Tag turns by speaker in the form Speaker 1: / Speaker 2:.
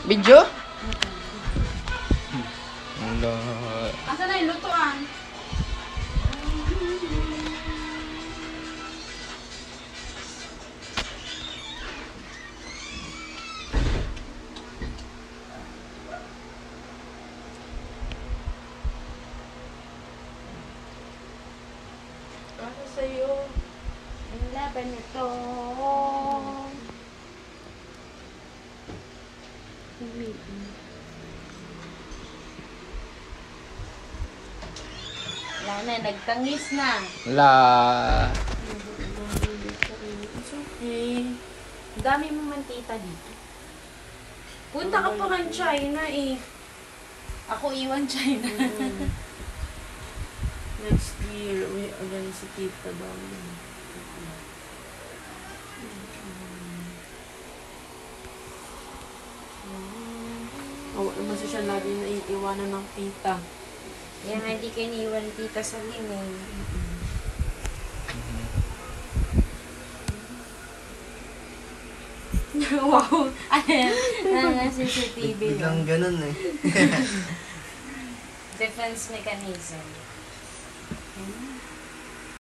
Speaker 1: Video?
Speaker 2: Asa na yung lutuan?
Speaker 3: Para sa'yo.
Speaker 2: Ang laban nito. Wala na, nagtangis na.
Speaker 1: La.
Speaker 3: It's okay.
Speaker 2: Ang dami mo mantita dito. Punta ka pa ng China eh. Ako iwan China.
Speaker 3: Next year, uwi again si Tita daw. Awa naman siya lagi na iiwanan ng tita.
Speaker 2: Kaya nga hindi kayo niiwan tita sa limay. Wow! Ano CCTV yun?
Speaker 4: Biglang ganun eh.
Speaker 2: Defense mechanism.